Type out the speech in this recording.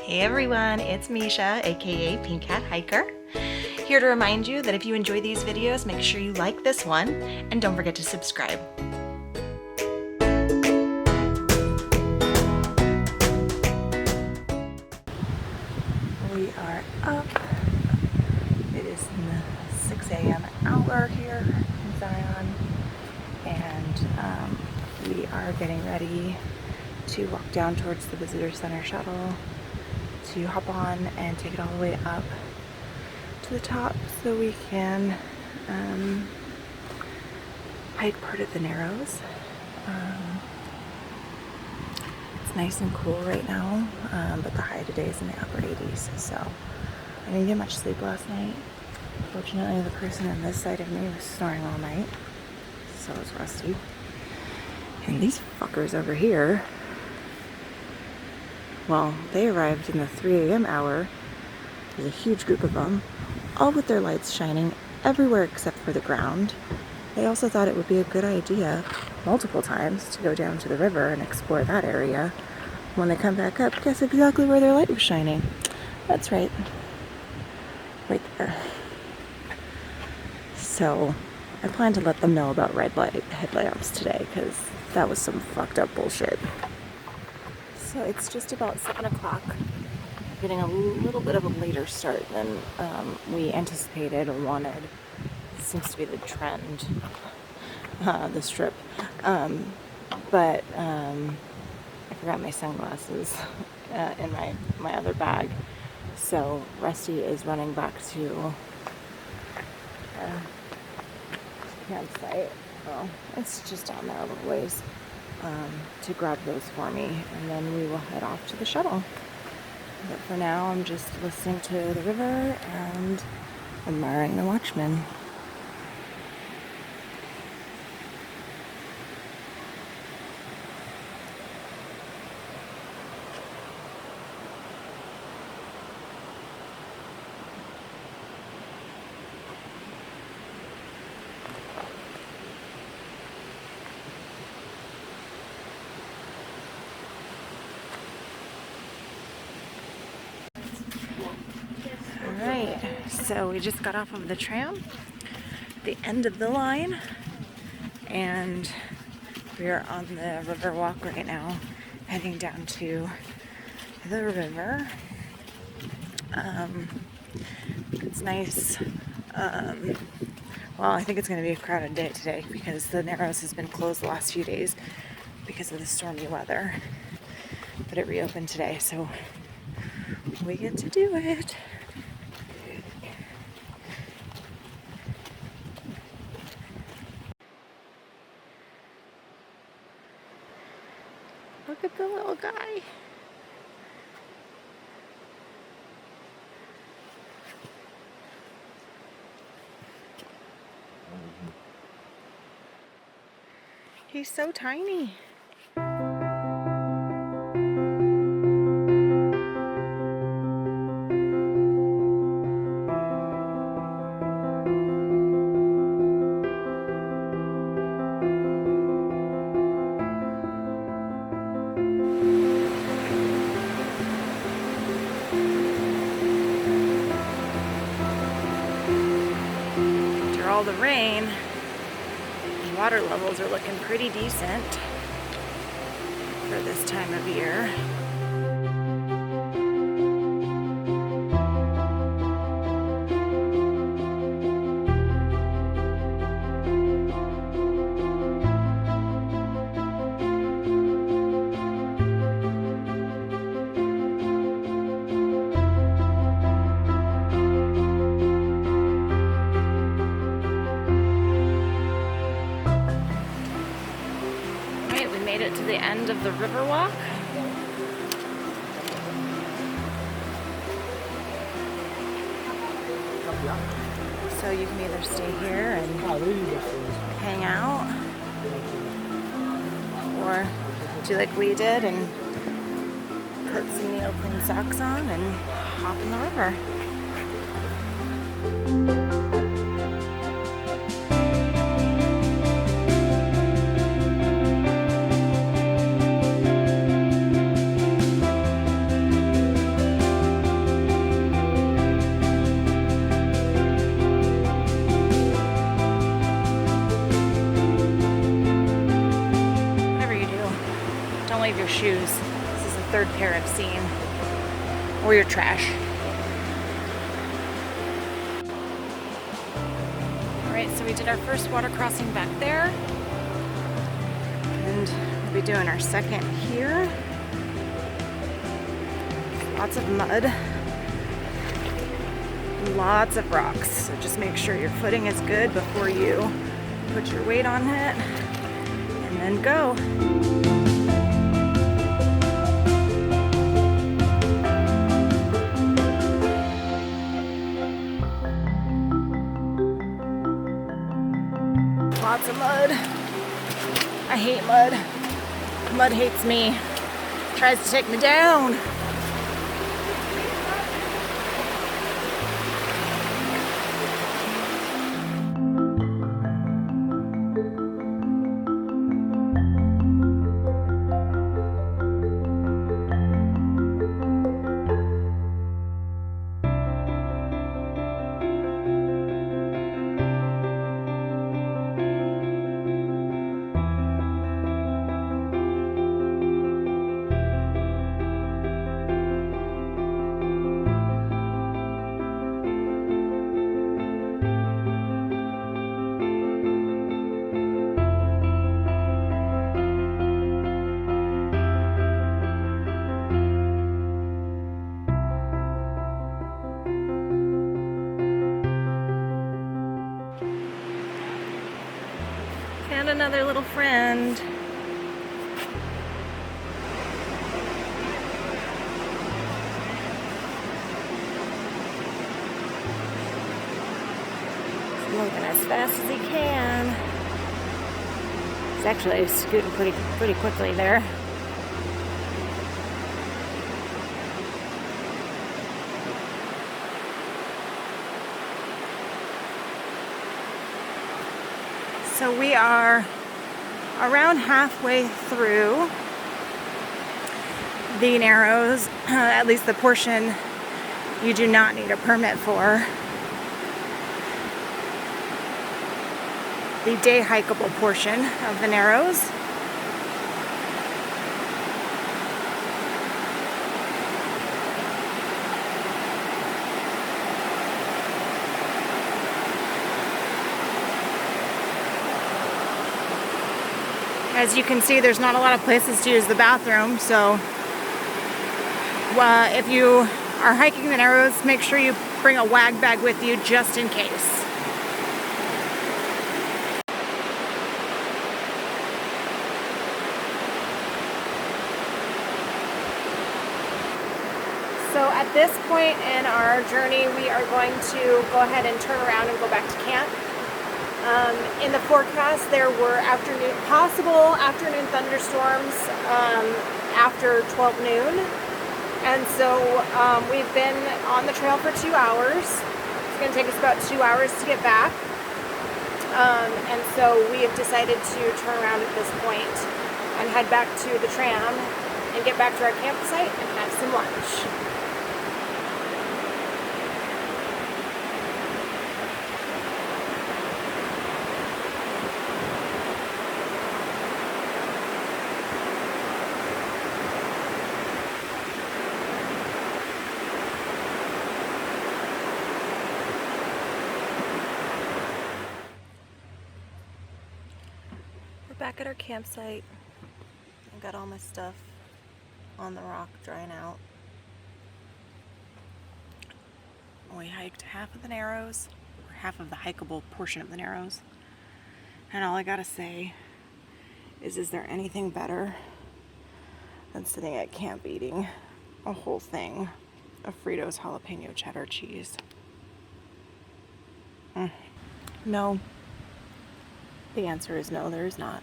Hey everyone, it's Misha, aka Pink Hat Hiker. Here to remind you that if you enjoy these videos, make sure you like this one and don't forget to subscribe. We are up. It is in the 6 a.m. hour here in Zion, and we are getting ready to walk down towards the visitor center shuttle to hop on and take it all the way up to the top so we can hike part of the Narrows. It's nice and cool right now, but the high today is in the upper 80s, so I didn't get much sleep last night. Fortunately, the person on this side of me was snoring all night, so was Rusty. And these fuckers over here, well, they arrived in the 3 a.m. hour. There's a huge group of them, all with their lights shining everywhere except for the ground. They also thought it would be a good idea multiple times to go down to the river and explore that area. When they come back up, guess exactly where their light was shining. That's right. Right there. So I plan to let them know about red light headlamps today because that was some fucked up bullshit. So it's just about 7 o'clock. Getting a little bit of a later start than we anticipated or wanted. Seems to be the trend, this trip. But I forgot my sunglasses in my other bag. So Rusty is running back to campsite. Well, it's just down there a little ways, to grab those for me, and then we will head off to the shuttle. But for now, I'm just listening to the river and admiring the watchmen. Alright, so we just got off of the tram, the end of the line, and we are on the river walk right now, heading down to the river. It's nice. Well, I think it's going to be a crowded day today because the Narrows has been closed the last few days because of the stormy weather, but it reopened today, so we get to do it. Look at the little guy. He's so tiny. After all the rain, the water levels are looking pretty decent for this time of year. Made it to the end of the river walk. So you can either stay here and hang out, or do like we did and put some neoprene socks on and hop in the river. leave your shoes. This is the third pair I've seen. Or your trash. Alright, so we did our first water crossing back there. And we'll be doing our second here. Lots of mud. Lots of rocks. So just make sure your footing is good before you put your weight on it. And then go. Lots of mud. I hate mud. Mud hates me. Tries to take me down. And another little friend. He's moving as fast as he can. He's actually scooting pretty quickly there. So we are around halfway through the Narrows, at least the portion you do not need a permit for. The day hikeable portion of the Narrows. As you can see, there's not a lot of places to use the bathroom, so if you are hiking the Narrows, make sure you bring a wag bag with you just in case. So at this point in our journey, we are going to go ahead and turn around and go back to camp. In the forecast, there were possible afternoon thunderstorms after 12 noon. And so we've been on the trail for 2 hours. It's going to take us about 2 hours to get back. And so we have decided to turn around at this point and head back to the tram and get back to our campsite and have some lunch. Back at our campsite. I've got all my stuff on the rock drying out. We hiked half of the Narrows, or half of the hikeable portion of the Narrows. And all I gotta say is there anything better than sitting at camp eating a whole thing of Fritos jalapeno cheddar cheese? No. The answer is no, there is not.